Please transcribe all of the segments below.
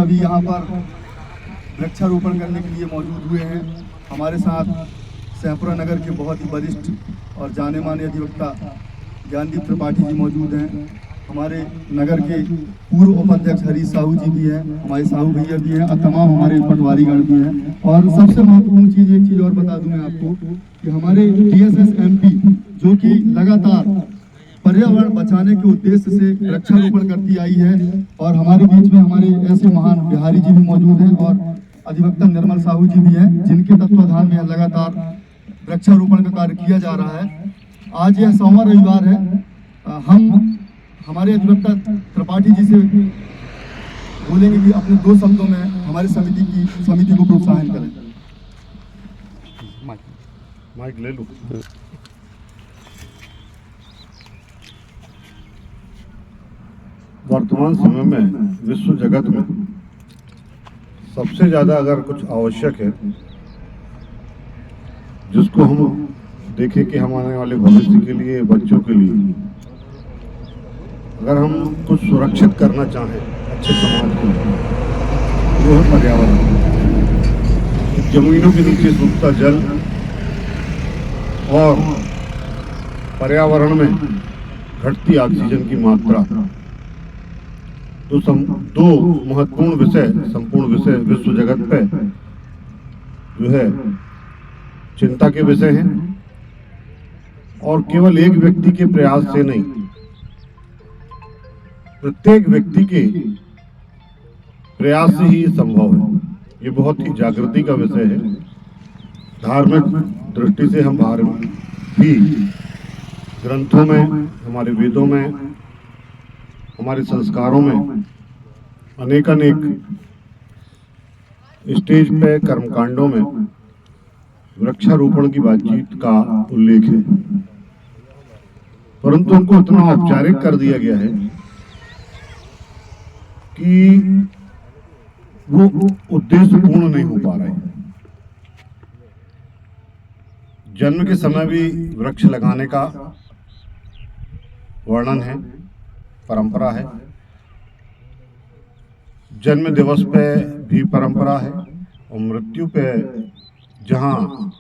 सभी यहाँ पर वृक्षारोपण करने के लिए मौजूद हुए हैं। हमारे साथ सैफुरा नगर के बहुत ही वरिष्ठ और जाने माने अधिवक्ता ज्ञानदीप त्रिपाठी जी मौजूद हैं। हमारे नगर के पूर्व उपाध्यक्ष हरीश साहू जी भी हैं, हमारे साहू भैया भी हैं और तमाम हमारे पटवारीगण भी हैं। और सबसे महत्वपूर्ण चीज़ एक चीज़ और बता दूं मैं आपको कि हमारे DSS MP जो कि लगातार पर्यावरण बचाने के उद्देश्य से वृक्षारोपण करती आई है, और हमारे बीच में हमारे ऐसे महान बिहारी जी भी मौजूद हैं और अधिवक्ता निर्मल साहू जी भी हैं, जिनके तत्वाधान में लगातार वृक्षारोपण का कार्य किया जा रहा है। आज यह 100वां रविवार है। हम हमारे अधिवक्ता त्रिपाठी जी से बोलेंगे कि अपने 2 शब्दों में हमारी समिति को प्रोत्साहन करें। माइक ले लो। वर्तमान समय में विश्व जगत में सबसे ज्यादा अगर कुछ आवश्यक है जिसको हम देखें कि हमारे वाले भविष्य के लिए, बच्चों के लिए अगर हम कुछ सुरक्षित करना चाहें अच्छे समाज के लिए, वो है पर्यावरण। जमीनों के नीचे सूखता जल और पर्यावरण में घटती ऑक्सीजन की मात्रा, तो दो महत्वपूर्ण विषय, संपूर्ण विषय विश्व जगत पे जो है चिंता के विषय हैं। और केवल एक व्यक्ति के प्रयास से नहीं, प्रत्येक व्यक्ति के प्रयास से ही संभव है। ये बहुत ही जागृति का विषय है। धार्मिक दृष्टि से हम बाहर भी ग्रंथों में, हमारे वेदों में, हमारे संस्कारों में अनेकानेक स्टेज पे, कर्मकांडों में वृक्षारोपण की बातचीत का उल्लेख है, परंतु उनको इतना औपचारिक कर दिया गया है कि वो उद्देश्य पूर्ण नहीं हो पा रहे हैं। जन्म के समय भी वृक्ष लगाने का वर्णन है, परंपरा है। जन्म दिवस पे भी परंपरा है, और मृत्यु पे जहां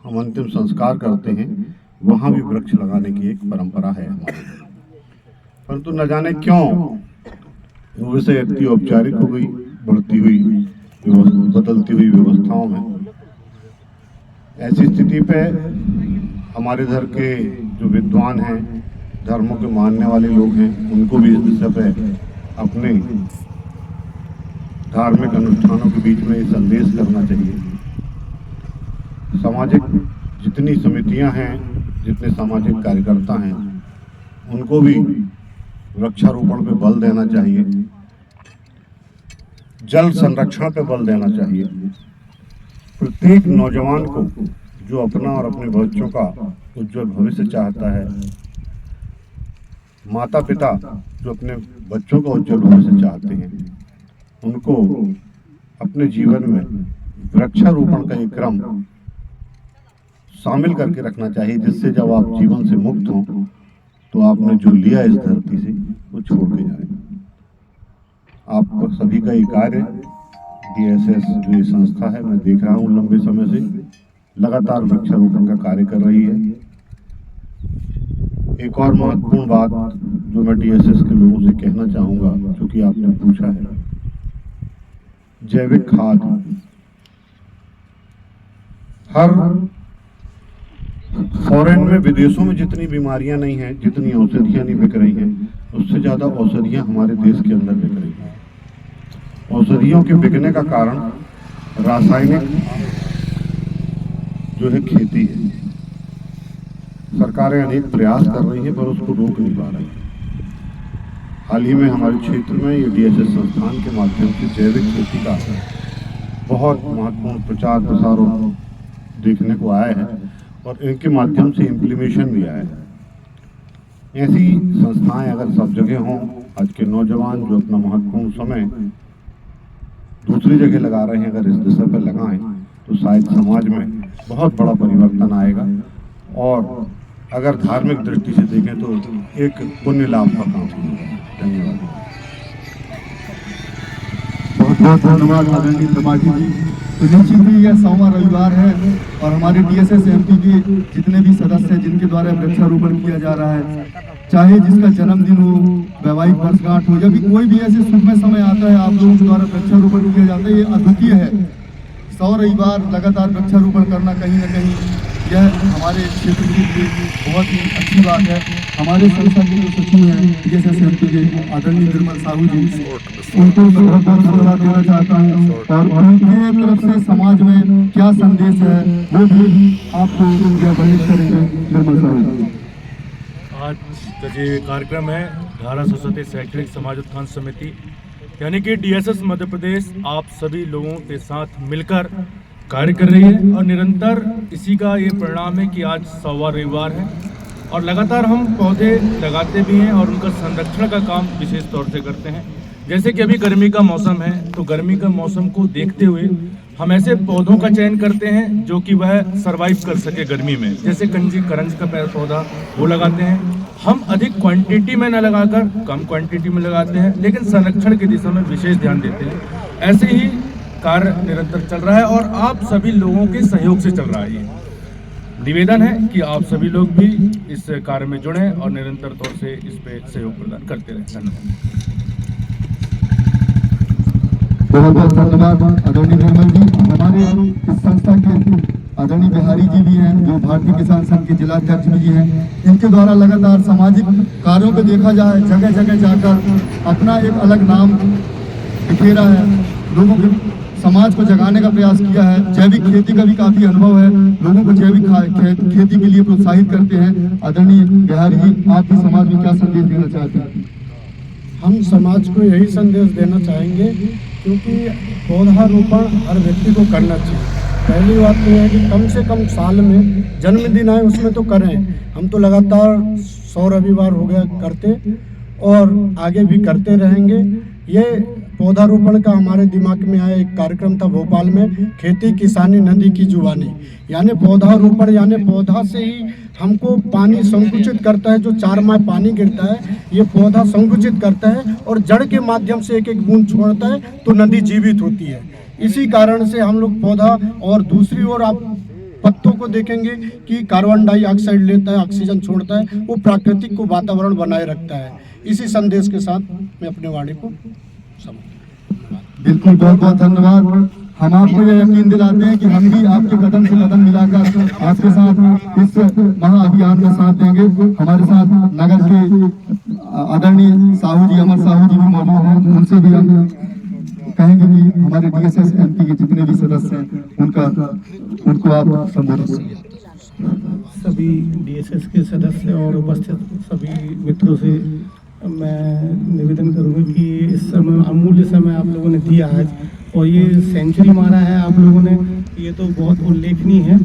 हम अंतिम संस्कार करते हैं वहां भी वृक्ष लगाने की एक परंपरा है हमारे। परंतु न जाने क्यों वो विषय इतनी औपचारिक हो गई, बढ़ती हुई बदलती हुई व्यवस्थाओं में। ऐसी स्थिति पे हमारे इधर के जो विद्वान हैं, धर्मों के मानने वाले लोग हैं, उनको भी इस विषय पे अपने धार्मिक अनुष्ठानों के बीच में ये संदेश करना चाहिए। सामाजिक जितनी समितियां हैं, जितने सामाजिक कार्यकर्ता हैं, उनको भी वृक्षारोपण पे बल देना चाहिए, जल संरक्षण पे बल देना चाहिए। प्रत्येक नौजवान को जो अपना और अपने बच्चों का उज्जवल भविष्य चाहता है, माता पिता जो अपने बच्चों का उज्जवल भविष्य चाहते हैं, उनको अपने जीवन में वृक्षारोपण का एक क्रम शामिल करके रखना चाहिए, जिससे जब आप जीवन से मुक्त हों तो आपने जो लिया इस धरती से वो छोड़ के जाए। आप सभी का ये कार्य DSS जो ये संस्था है, मैं देख रहा हूँ लंबे समय से लगातार वृक्षारोपण का कार्य कर रही है। एक और महत्वपूर्ण बात जो मैं DSS के लोगों से कहना चाहूंगा, क्योंकि आपने पूछा है, जैविक खाद हर फॉरेन में, विदेशों में जितनी बीमारियां नहीं हैं, जितनी औषधियां नहीं बिक रही हैं, उससे ज्यादा औषधियां हमारे देश के अंदर बिक रही हैं। औषधियों के बिकने का कारण रासायनिक जो है खेती है। सरकारें अनेक प्रयास कर रही हैं पर उसको रोक नहीं पा रही। हाल ही में हमारे क्षेत्र में ये DSS संस्थान के माध्यम से जैविक खेती का बहुत महत्वपूर्ण प्रचार प्रसार देखने को आया है, और इनके माध्यम से इम्प्लीमेशन भी आया है। ऐसी संस्थाएं अगर सब जगह हों, आज के नौजवान जो अपना महत्वपूर्ण समय दूसरी जगह लगा रहे हैं, अगर इस दिशा पर लगाएं तो शायद समाज में बहुत बड़ा परिवर्तन आएगा। और अगर धार्मिक दृष्टि से देखें तो एक पुण्य लाभ का काम होगा। धन्यवाद। बहुत बहुत धन्यवाद आदरणीय त्रिपाठी जी। तो निश्चित ही यह 100वां रविवार है और हमारे DSS MP के जितने भी सदस्य हैं जिनके द्वारा वृक्षारोपण किया जा रहा है, चाहे जिसका जन्मदिन हो, वैवाहिक वर्षगांठ हो, या भी कोई भी ऐसे शुभ में समय आता है, आप लोगों के द्वारा वृक्षारोपण किया जाता है, ये अद्वितीय है। 100 रविवार लगातार वृक्षारोपण करना कहीं ना कहीं यह हमारे क्षेत्र के लिए बहुत ही अच्छी बात है। हमारे संस्था के जो सचिव हैं DSS MP के आदरणीय निर्मल साहू जी, उनको बहुत बहुत धन्यवाद देना चाहता हूँ और उनके तरफ से समाज में क्या संदेश है वो भी आपको बयान करेंगे निर्मल साहू जी। आज का जो कार्यक्रम है धारा सरस्वती शैक्षणिक समाज उत्थान समिति यानी कि DSS मध्य प्रदेश आप सभी लोगों के साथ मिलकर कार्य कर रही है और निरंतर इसी का ये परिणाम है कि आज 100वां रविवार है और लगातार हम पौधे लगाते भी हैं और उनका संरक्षण का काम विशेष तौर से करते हैं। जैसे कि अभी गर्मी का मौसम है तो गर्मी का मौसम को देखते हुए हम ऐसे पौधों का चयन करते हैं जो कि वह सरवाइव कर सके गर्मी में। जैसे करंज का पेड़ पौधा वो लगाते हैं। हम अधिक क्वांटिटी में न लगाकर कम क्वांटिटी में लगाते हैं, लेकिन संरक्षण की दिशा में विशेष ध्यान देते हैं। ऐसे ही कार्य निरंतर चल रहा है और आप सभी लोगों के सहयोग से चल रहा है। ये निवेदन है कि आप सभी लोग भी इस कार्य में जुड़ें और निरंतर तौर से इस पे सहयोग प्रदान करते रहें। धन्यवाद। बहुत बहुत धन्यवाद आदरणीय निर्मल जी। हमारे इस संस्था के आदरणीय बिहारी जी भी हैं जो भारतीय किसान संघ के जिलाध्यक्ष भी हैं। इनके द्वारा लगातार सामाजिक कार्यों पे देखा जाए जगह जगह जाकर अपना एक अलग नाम बिखेरा है, लोगों के समाज को जगाने का प्रयास किया है। जैविक खेती का भी काफी अनुभव है, लोगों को जैविक खेती के लिए प्रोत्साहित करते हैं। आदरणीय बिहारी जी, आप भी समाज में क्या संदेश देना चाहते हैं? हम समाज को यही संदेश देना चाहेंगे क्योंकि पौधारोपण हर व्यक्ति को करना चाहिए। पहली बात तो है कि कम से कम साल में जन्मदिन आए उसमें तो करें। हम तो लगातार 100 रविवार हो गया करते और आगे भी करते रहेंगे। ये पौधारोपण का हमारे दिमाग में आया एक कार्यक्रम था भोपाल में, खेती किसानी नदी की जुबानी, यानी पौधारोपण यानी पौधा से ही हमको पानी संकुचित करता है। जो 4 माह पानी गिरता है ये पौधा संकुचित करता है और जड़ के माध्यम से एक एक बूंद छोड़ता है तो नदी जीवित होती है। इसी कारण से हम लोग पौधा, और दूसरी ओर आप पत्तों को देखेंगे कि कार्बन डाइऑक्साइड लेता है, ऑक्सीजन छोड़ता है, वो प्राकृतिक को वातावरण बनाए रखता है। इसी संदेश के साथ मैं अपने वाणी को बिल्कुल, बहुत बहुत धन्यवाद। हम आपको यह यकीन दिलाते हैं कि हम भी आपके कदम से कदम मिलाकर आपके साथ इस महाअभियान में साथ देंगे। हमारे साथ नगर के आदरणीय साहू जी, अमर साहू जी भी मौजूद हैं। उनसे भी हम कहेंगे कि हमारे DSS MP के जितने भी सदस्य हैं उनको आप संबोधित। सभी DSS के सदस्य और उपस्थित सभी मित्रों से मैं निवेदन करूँगा कि इस समय अमूल्य समय आप लोगों ने दिया आज और ये सेंचुरी मारा है आप लोगों ने, ये तो बहुत उल्लेखनीय है।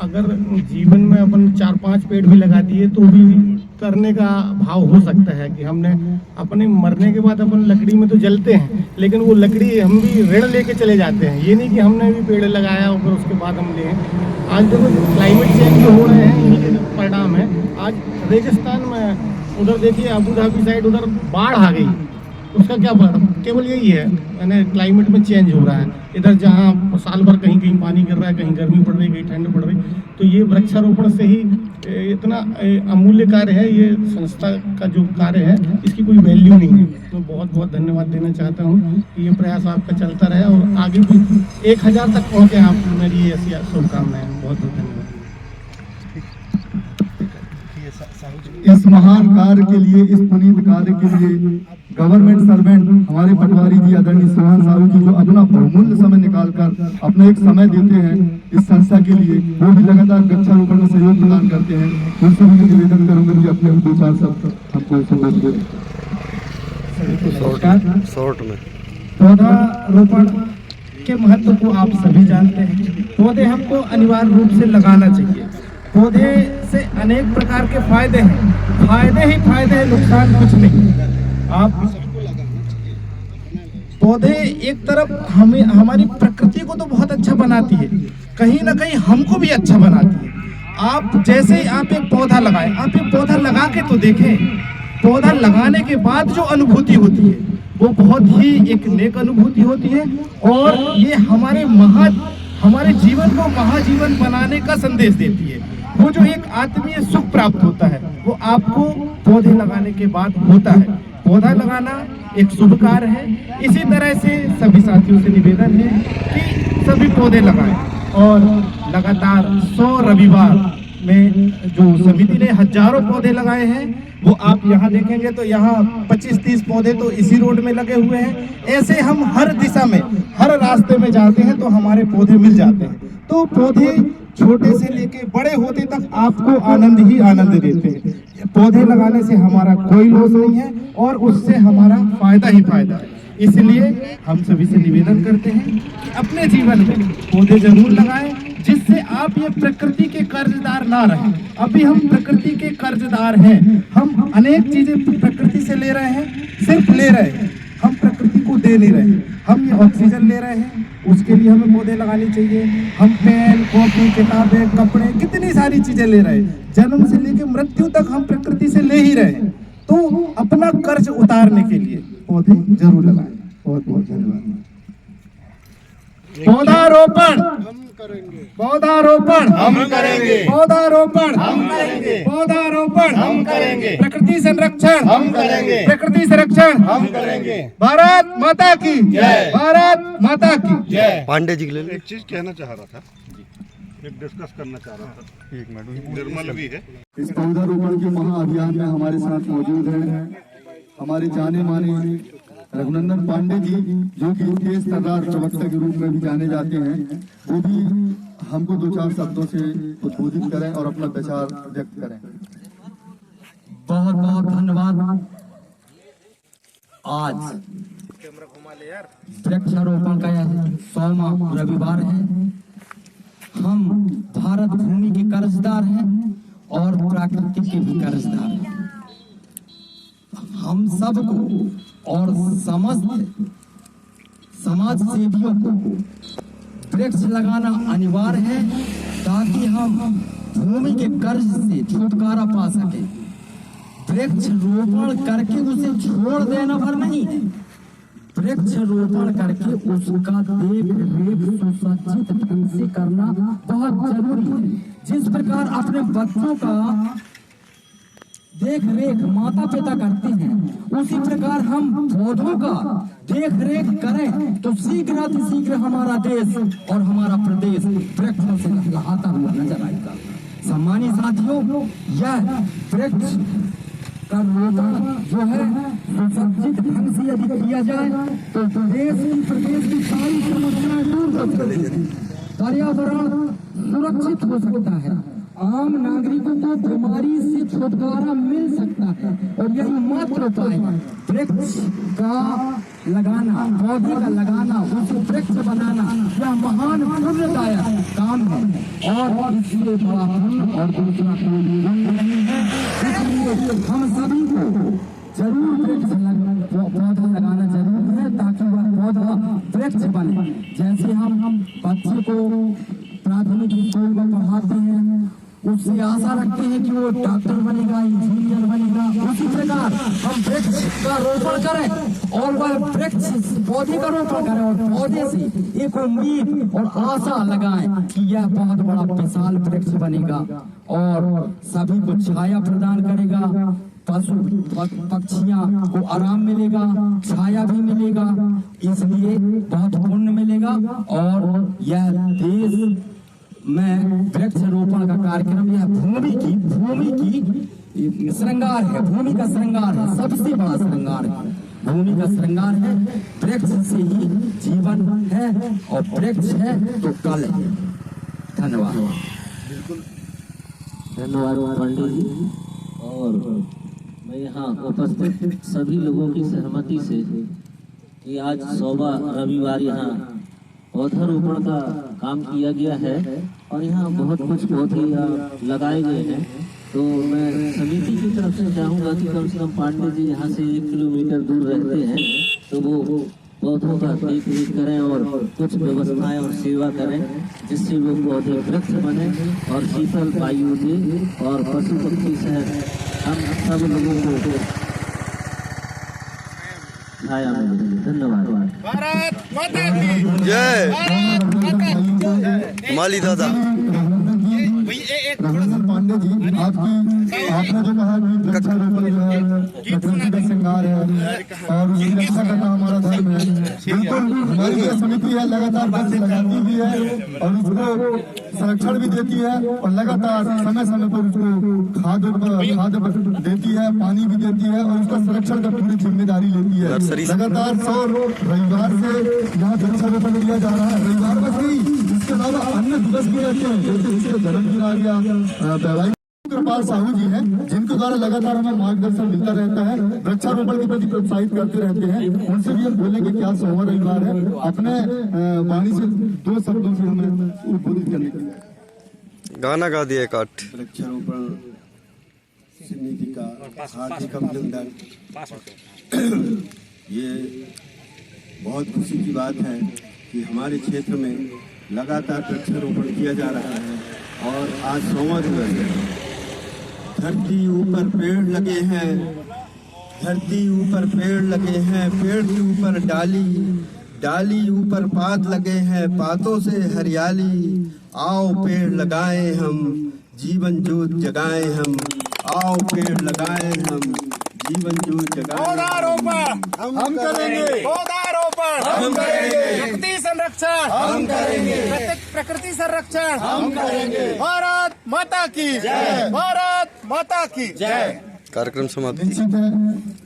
अगर जीवन में अपन 4-5 पेड़ भी लगा दिए तो भी करने का भाव हो सकता है कि हमने अपने मरने के बाद अपन लकड़ी में तो जलते हैं, लेकिन वो लकड़ी हम भी ऋण लेके चले जाते हैं। ये नहीं कि हमने भी पेड़ लगाया और उसके बाद हम ले। आज देखो क्लाइमेट चेंज जो हो रहे हैं इन्हीं के परिणाम है। आज रेगिस्तान में उधर देखिए अबू धाबी साइड उधर बाढ़ आ गई, उसका क्या केवल यही है यानी क्लाइमेट में चेंज हो रहा है। इधर जहाँ साल भर कहीं कहीं पानी गिर रहा है, कहीं गर्मी पड़ रही, कहीं ठंड पड़ रही, तो ये वृक्षारोपण से ही इतना अमूल्य कार्य है। ये संस्था का जो कार्य है इसकी कोई वैल्यू नहीं है। तो बहुत बहुत धन्यवाद देना चाहता हूँ कि ये प्रयास आपका चलता रहे और आगे भी 1000 तक पहुँचे आप। मेरी ऐसी शुभकामनाएं। बहुत बहुत धन्यवाद। इस महान कार्य के लिए, इस पुनीत कार्य के लिए गवर्नमेंट सर्वेंट हमारे पटवारी जी आदरणीय सोहन साहू जी जो अपना बहुमूल्य समय निकालकर अपना एक समय देते हैं इस संस्था के लिए, वो भी लगातार वृक्षारोपण में सहयोग प्रदान करते हैं। उनसे भी निवेदन करूंगा कि अपने 2-4 शब्द हमको संबोधित करें। शॉर्ट में पौधारोपण के महत्व को आप सभी जानते हैं। पौधे हमको अनिवार्य रूप से लगाना चाहिए। पौधे से अनेक प्रकार के फायदे हैं, फायदे ही फायदे हैं, नुकसान कुछ नहीं। आप पौधे एक तरफ हमें हमारी प्रकृति को तो बहुत अच्छा बनाती है, कहीं ना कहीं हमको भी अच्छा बनाती है। आप जैसे ही आप एक पौधा लगाएं, आप एक पौधा लगा के तो देखें, पौधा लगाने के बाद जो अनुभूति होती है वो बहुत ही एक नेक अनुभूति होती है और ये हमारे जीवन को महाजीवन बनाने का संदेश देती है। वो जो एक आत्मीय सुख प्राप्त होता है वो आपको पौधे लगाने के बाद होता है। पौधा लगाना एक शुभ कार्य है। इसी तरह से सभी साथियों से निवेदन है कि सभी पौधे लगाएं और लगातार 100 रविवार में जो समिति ने हजारों पौधे लगाए हैं वो आप यहाँ देखेंगे तो यहाँ 25-30 पौधे तो इसी रोड में लगे हुए हैं। ऐसे हम हर दिशा में हर रास्ते में जाते हैं तो हमारे पौधे मिल जाते हैं। तो पौधे छोटे से लेके बड़े होते तक आपको आनंद ही आनंद देते हैं। पौधे लगाने से हमारा कोई लॉस नहीं है और उससे हमारा फायदा ही फायदा है। इसलिए हम सभी से निवेदन करते हैं कि अपने जीवन में पौधे जरूर लगाएं जिससे आप ये प्रकृति के कर्जदार ना रहें। अभी हम प्रकृति के कर्जदार हैं। हम अनेक चीजें प्रकृति से ले रहे हैं, सिर्फ ले रहे हैं, हम प्रकृति को दे नहीं रहे। हम ये ऑक्सीजन ले रहे हैं, उसके लिए हमें पौधे लगाने चाहिए। हम पेन, कॉपी, किताबें, कपड़े, कितनी सारी चीजें ले रहे हैं। जन्म से लेकर मृत्यु तक हम प्रकृति से ले ही रहे हैं। तो अपना कर्ज उतारने के लिए पौधे जरूर लगाएं। बहुत बहुत धन्यवाद। पौधारोपण पौधारोपण हम करेंगे, पौधारोपण हम करेंगे, पौधारोपण हम करेंगे, प्रकृति संरक्षण हम करेंगे, प्रकृति संरक्षण हम करेंगे। भारत माता की जय। भारत माता की जय। पांडे जी के लिए एक चीज कहना चाह रहा था, एक डिस्कस करना चाह रहा था। एक मिनट, निर्मल भी है। इस पौधारोपण के महाअभियान में हमारे साथ मौजूद हैं हमारे जाने माने रघुनंदन पांडे जी, जो कि तेज तर्रार प्रवक्ता के रूप में भी जाने जाते हैं। वो भी हमको 2-4 शब्दों से उद्बोधित करें और अपना विचार व्यक्त करें। बहुत बहुत धन्यवाद। आज वृक्षारोपण का यह 100वां रविवार है। हम भारत भूमि के कर्जदार हैं और प्रकृति के भी कर्जदार हैं। हम सबको और समस्त समाज सेवियों को वृक्ष लगाना अनिवार्य है ताकि हम भूमि के कर्ज से छुटकारा पा सकें। वृक्ष रोपण करके उसे छोड़ देना भर नहीं है, वृक्ष रोपण करके उसका देख रेख सुसज्जित ढंग से करना बहुत जरूरी है। जिस प्रकार अपने बच्चों का देख रेख माता पिता करते हैं, उसी प्रकार हम पौधों का देख रेख करें तो शीघ्र हमारा देश और हमारा प्रदेश वृक्षों से लहलहाता हुआ नजर आएगा। सम्मानित साथियों, यह वृक्ष का रोपण जो है सुसज्जित ढंग से यदि किया जाए तो प्रदेश की सारी समस्याएं दूर हो सकती हैं, पर्यावरण सुरक्षित हो सकता है, आम नागरिकों को बीमारी से छुटकारा मिल सकता है। और यही मात्र उपाय वृक्ष का लगाना, पौधे का लगाना, उसे वृक्ष बनाना, यह महान पुण्यदायक काम है और इसलिए बड़ा पुण्य और दूसरा कोई नहीं है। इसलिए हम सभी को जरूर पौधा लगाना जरूर है ताकि वह पौधा वृक्ष बने। जैसे हम बच्चे को प्राथमिक स्कूल में पढ़ाते हैं, उससे आशा रखते हैं कि वो डॉक्टर बनेगा, इंजीनियर बनेगा, उसी प्रकार हम वृक्ष का रोपण करें और वह वृक्ष पौधे का रोपण करें और पौधे से एक उम्मीद और आशा लगाएं कि यह बहुत बड़ा विशाल वृक्ष बनेगा और सभी को छाया प्रदान करेगा, पशु पक्षियां को आराम मिलेगा, छाया भी मिलेगा, इसलिए बहुत पुण्य मिलेगा। और यह देश में वृक्षारोपण का कार्यक्रम यह भूमि की श्रृंगार है, भूमि का श्रृंगार है, सबसे बड़ा श्रृंगार है, भूमि का श्रृंगार है। वृक्ष से ही जीवन है और वृक्ष है तो कल है। धन्यवाद। धन्यवाद पांडे जी। और मैं यहाँ उपस्थित सभी लोगों की सहमति से कि आज 100वां रविवार यहाँ पौधारोपण का काम किया गया है और यहाँ बहुत कुछ पौधे लगाए गए हैं। तो मैं समिति की तरफ से चाहूँगा कि कम से कम पांडे जी यहाँ से 1 किलोमीटर दूर रहते हैं तो वो पौधों का देख रेख करें और कुछ व्यवस्थाएं और सेवा करें जिससे वो पौधे वृक्ष बने और शीतल वायु दे और पशु पक्षी सहित हम सब लोगों को छाया मिले। धन्यवाद। जय माली दादा। पांडे जी, आपने जो कहा कि वृक्षारोपण जो है प्रकृति का श्रृंगार है और उसकी रक्षा करना हमारा धर्म है, बिल्कुल हमारी जो समिति है लगातार वृक्ष लगाती भी है और उसको संरक्षण भी देती है और लगातार समय समय पर उसको खाद देती है, पानी भी देती है और उसका संरक्षण का पूरी जिम्मेदारी लेती है। लगातार 100 रविवार से यहाँ वृक्षारोपण किया जा रहा है। रविवार बस नहीं, इसके अलावा अन्य दिवस भी रहते हैं, जैसे इसके जन्मदिन आ गया। वैवाहिक कृपाल साहू जी हैं, जिनके द्वारा लगातार हमें मार्गदर्शन मिलता रहता है, वृक्षारोपण के प्रति प्रोत्साहित करते रहते हैं। उनसे भी हम बोलेंगे क्या 100वां रविवार है, अपने वाणी से 2 शब्दों से हमें उद्बोधित करने के लिए गाना गा दिया एक आठ। वृक्षारोपण समिति का हार्दिक अभिनंदन। ये बहुत खुशी की बात है कि हमारे क्षेत्र में लगातार वृक्षारोपण किया जा रहा है और आज 100वां दिवस है। धरती ऊपर पेड़ लगे हैं, धरती ऊपर पेड़ लगे हैं, पेड़ के ऊपर डाली, डाली ऊपर पात लगे हैं, पातों से हरियाली। आओ पेड़ लगाएं हम, जीवन ज्योत जगाएं हम। आओ पेड़ लगाएं हम, जीवन ज्योत जगाएं। पौधारोपण हम करेंगे, पौधारोपण हम करेंगे, प्रकृति संरक्षण हम करेंगे, प्रकृति संरक्षण हम करेंगे। भारत माता की जय, भारत माता की जय। कार्यक्रम समाप्त।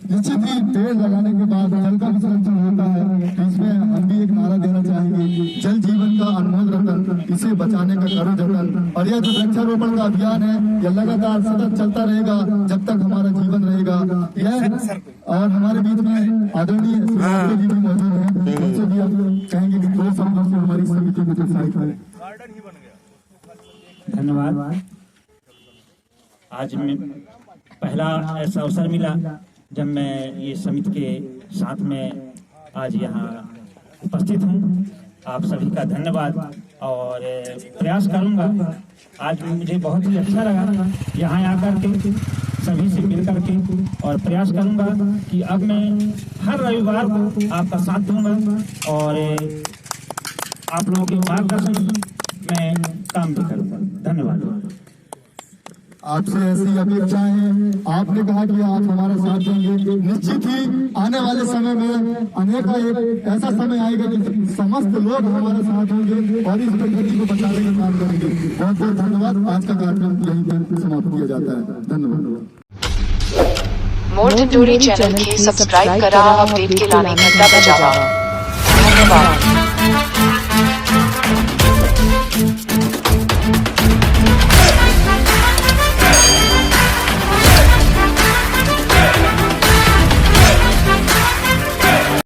निश्चित ही पेड़ लगाने के बाद जल का भी संरक्षण होता है, तो इसमें हम भी एक नारा देना चाहेंगे, जल जीवन का अनमोल रतन, इसे बचाने का करो जतन। और यह जो वृक्षारोपण का अभियान है, यह लगातार सतत चलता रहेगा जब तक हमारा जीवन रहेगा। यह और हमारे बीच में आदरणीय जी भी मौजूद हैं, उनसे भी हम कहेंगे कि 2 शब्दों से हमारी समिति को प्रोत्साहित करें। धन्यवाद। आज मैं पहला ऐसा अवसर मिला जब मैं ये समिति के साथ में आज यहाँ उपस्थित हूँ। आप सभी का धन्यवाद और प्रयास करूँगा। आज मुझे बहुत ही अच्छा लगा यहाँ आकर के सभी से मिल कर के, और प्रयास करूँगा कि अब मैं हर रविवार को आपका साथ दूंगा और आप लोगों के मार्गदर्शन में काम भी करूँगा। धन्यवाद। आपसे ऐसी अपेक्षाएं हैं। आपने कहा कि आप हमारा साथ देंगे। निश्चित ही आने वाले समय में अनेक एक ऐसा समय आएगा कि समस्त लोग हमारे साथ होंगे और इस प्रकृति को बचाने का काम करेंगे। बहुत बहुत धन्यवाद। आज का कार्यक्रम यहीं पर समाप्त किया जाता है। धन्यवाद। मोर टूरी चैनल के सब्सक्राइब करा, अपडेट के लाने घंटा बजावा। धन्यवाद।